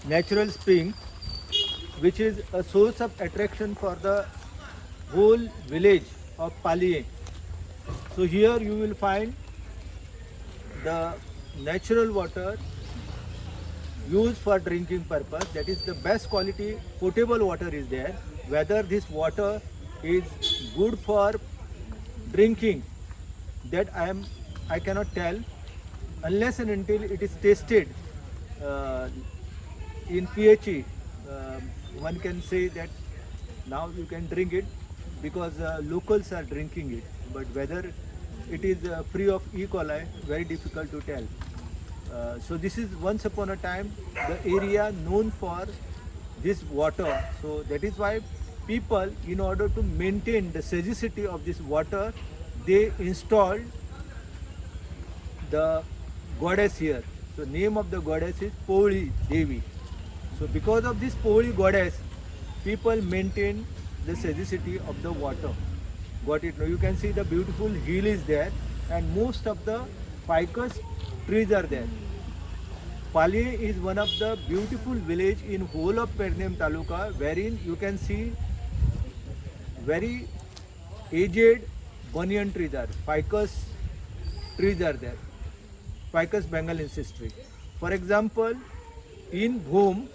natural spring, which is a source of attraction for the whole village of Paliye. So here you will find the natural water used for drinking purpose. That is the best quality potable water is there. Whether this water is good for drinking, that I cannot tell unless and until it is tested uh, in PHE. One can say that now you can drink it because locals are drinking it, but whether it is free of E. coli, very difficult to tell. So this is once upon a time the area known for this water. So that is why people, in order to maintain the sagacity of this water, they installed the goddess here. So name of the goddess is Povli Devi. So because of this Povli goddess, people maintain the sagacity of the water. Got it? Now you can see the beautiful hill is there, and most of the ficus trees are there. Paliye is one of the beautiful village in whole of Pernem Taluka, wherein you can see very aged banyan trees are, ficus trees are there, ficus bengal ancestry. For example, in Bhum,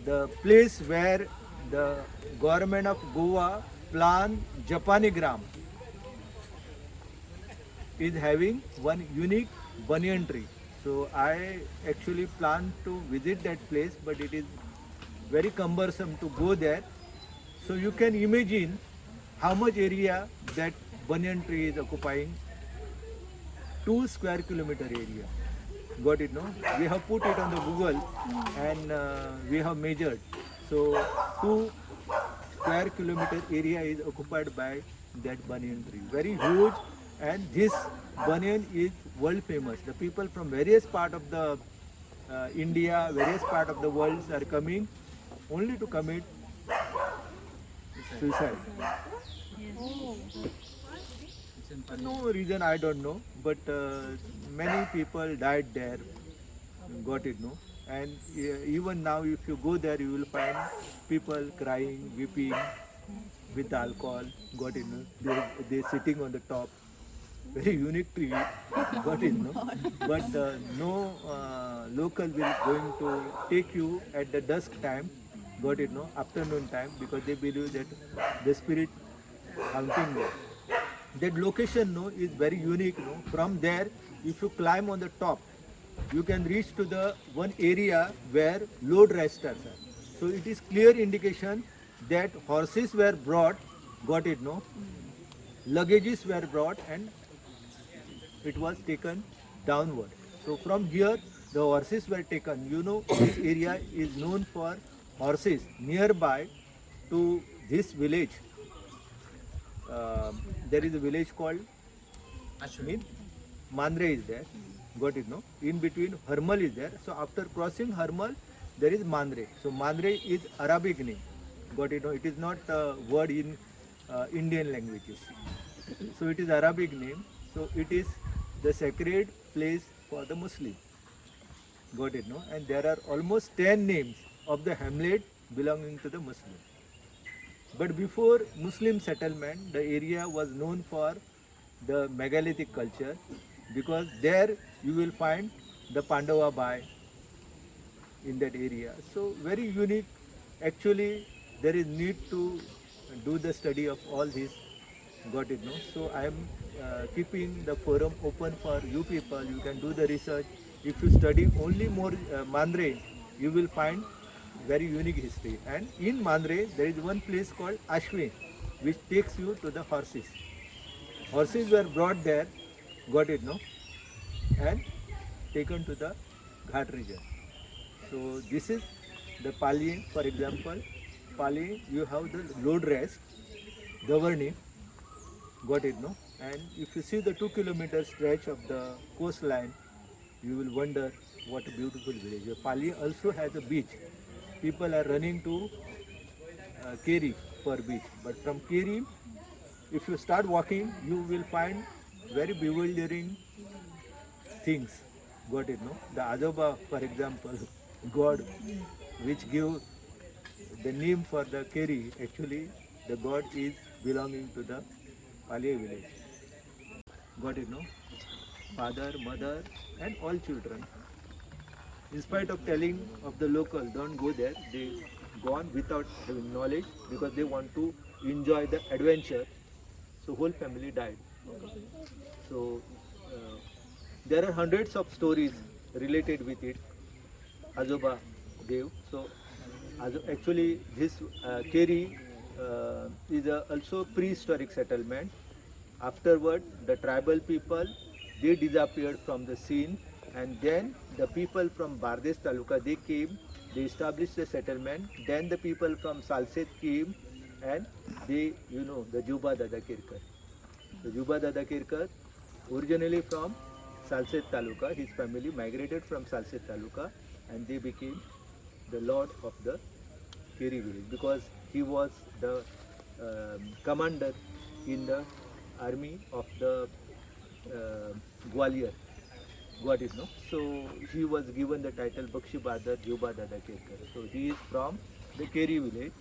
the place where the government of Goa plan Japani gram is having one unique banyan tree. So I actually plan to visit that place, but it is very cumbersome to go there. So you can imagine how much area that banyan tree is occupying. 2 square kilometer area. Got it, no? We have put it on the Google and we have measured. So 2 square kilometer area is occupied by that banyan tree. Very huge, and this banyan is world famous. The people from various part of the India, various part of the world are coming only to commit suicide. No reason I don't know, but many people died there. Got it, no? And even now, if you go there, you will find people crying, weeping with alcohol. Got it, no? They sitting on the top. Very unique tree. Got it, no? But no local will going to take you at the dusk time. Got it, no? Afternoon time, because they believe that the spirit haunting there. That location, no, is very unique, no. From there, if you climb on the top, you can reach to the one area where load resters are. So it is clear indication that horses were brought. Got it, no? Luggages were brought and it was taken downward. So from here the horses were taken. You know, this area is known for horses. Nearby to this village, there is a village called Ashwin. Mandre is there. Got it, no? In between Harmal is there. So after crossing Harmal, there is Mandre. So Mandre is Arabic name. Got it, no? It is not a word in Indian languages. So it is Arabic name. So it is the sacred place for the Muslim. Got it, no? And there are almost 10 names of the hamlet belonging to the Muslim. But before Muslim settlement, the area was known for the megalithic culture, because there you will find the Pandava Bai in that area. So very unique. Actually, there is need to do the study of all this. Got it, no? So I am keeping the forum open for you people. You can do the research. If you study only more Mandre, you will find very unique history. And in Mandre, there is one place called Ashwin, which takes you to the horses. Horses were brought there, got it, no? And taken to the Ghat region. So this is the Pali, for example. Pali, you have the load rest, governing, got it, no? And if you see the 2 kilometer stretch of the coastline, you will wonder what a beautiful village. Pali also has a beach. People are running to Keri for beach. But from Keri, if you start walking, you will find very bewildering things. Got it, no? The Ajoba, for example, god which give the name for the Keri. Actually, the god is belonging to the Pali village. Got it, no? Father, mother, and all children. In spite of telling of the local, don't go there, they gone without having knowledge because they want to enjoy the adventure. So whole family died. So there are hundreds of stories related with it. Ajoba Dev. So actually this Keri is also prehistoric settlement. Afterward, the tribal people, they disappeared from the scene, and then the people from Bardes Taluka, they came, they established the settlement. Then the people from Salset came, and they, the Juba Dada Kirkar. The Juba Dada Kirkar, originally from Salset Taluka, his family migrated from Salset Taluka, and they became the lord of the Keri village because he was the commander in the army of the Gwalior. Got it, no? So he was given the title Bakshi Badar Juba Dada Kerkar. So he is from the Keri village.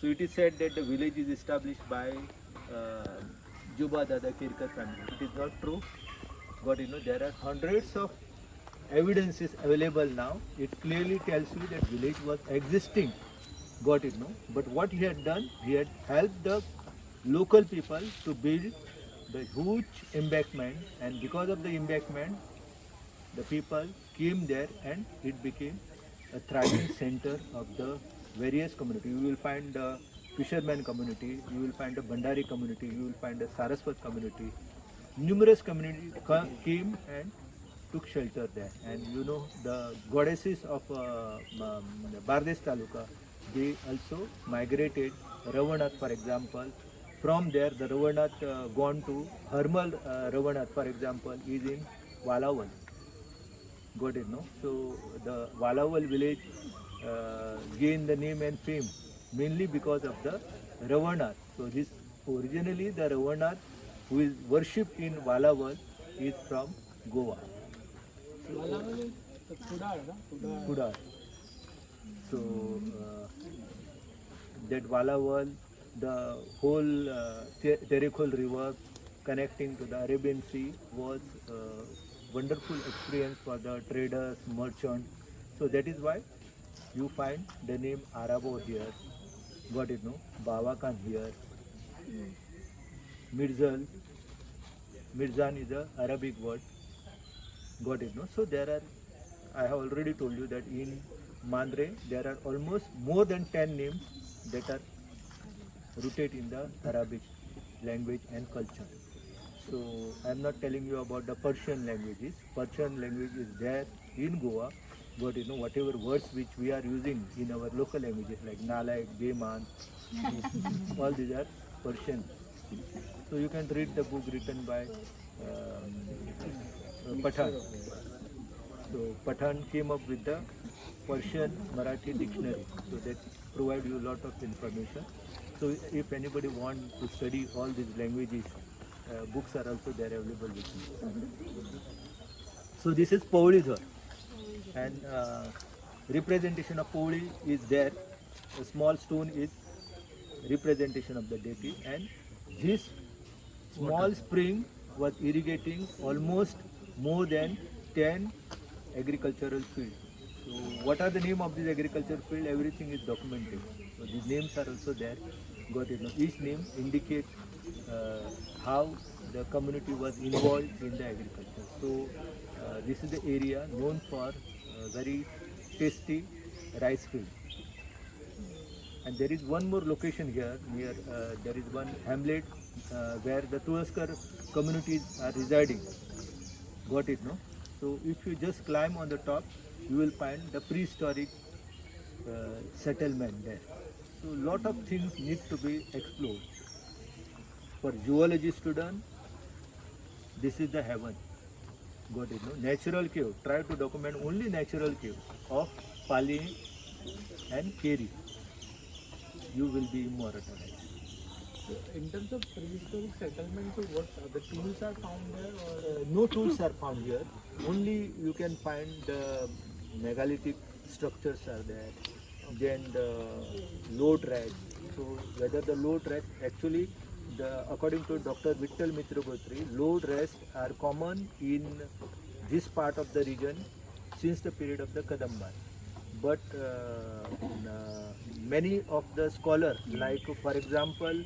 So it is said that the village is established by Juba Dada Kerkar family. It is not true. Got it, no? There are hundreds of evidences available now. It clearly tells you that village was existing. Got it, no? But what he had done, he had helped the local people to build the huge embankment, and because of the embankment, the people came there and it became a thriving center of the various community. You will find the fisherman community, you will find the Bandari community, you will find the Saraswat community. Numerous communities came and took shelter there. And the goddesses of Bardes Taluka, they also migrated. Ravanath, for example, from there the Ravanath gone to Harmal. Ravanath, for example, is in Walaval. Got it, no? So the Walaval village gained the name and fame mainly because of the Ravanath. So this originally the Ravanath who is worshipped in Walaval is from Goa. Walaval is Kudar, no? Kudar. So that Walaval, the whole Terekol river connecting to the Arabian Sea was wonderful experience for the traders, merchants. So that is why you find the name Arabo here. Got it, no? Bawakan here. Mirzal. Mirzan is a Arabic word. Got it, no? So there are, I have already told you that in Mandre there are almost more than 10 names that are rooted in the Arabic language and culture. So I am not telling you about the Persian languages. Persian language is there in Goa, but whatever words which we are using in our local languages like Nalaik, Beman, all these are Persian. So you can read the book written by Pathan. So Pathan came up with the Persian Marathi dictionary, so that provide you a lot of information. So if anybody wants to study all these languages, books are also there available with me. So this is Paulizhar, and representation of Pauli is there. A small stone is representation of the deity, and this small spring was irrigating almost more than 10 agricultural fields. So what are the name of this agricultural field? Everything is documented. So these names are also there. Got it? Now, each name indicates how the community was involved in the agriculture. So this is the area known for very tasty rice field. And there is one more location here near, there is one hamlet where the Tulaskar communities are residing. Got it, no? So if you just climb on the top, you will find the prehistoric settlement there. So lot of things need to be explored. For zoology student, this is the heaven. Got it, no? Natural cave. Try to document only natural cave of Pali and Keri. You will be immortalized. So in terms of prehistoric settlement, so what the tools are found there, or No tools are found here. Only you can find the megalithic structures are there. Then the low track. So whether the low track actually, according to Dr. Vittal Mitra Gotri, low rest are common in this part of the region since the period of the Kadamba. But many of the scholars, like for example,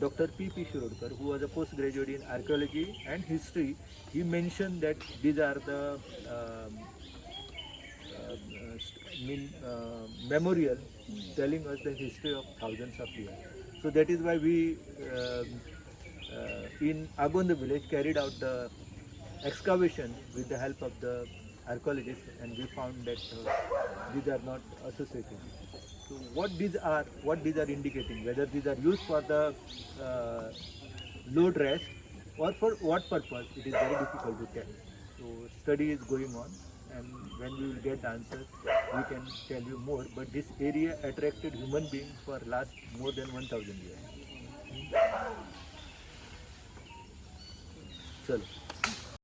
Dr. P. Shirodkar, who was a postgraduate in archaeology and history, he mentioned that these are the memorial telling us the history of thousands of years. So that is why we in Agonda village carried out the excavation with the help of the archaeologists, and we found that these are not associated. So what these are indicating, whether these are used for the load rest or for what purpose, it is very difficult to tell. So study is going on, and when we will get the answers, we can tell you more. But this area attracted human beings for last more than 1,000 years. Chalo.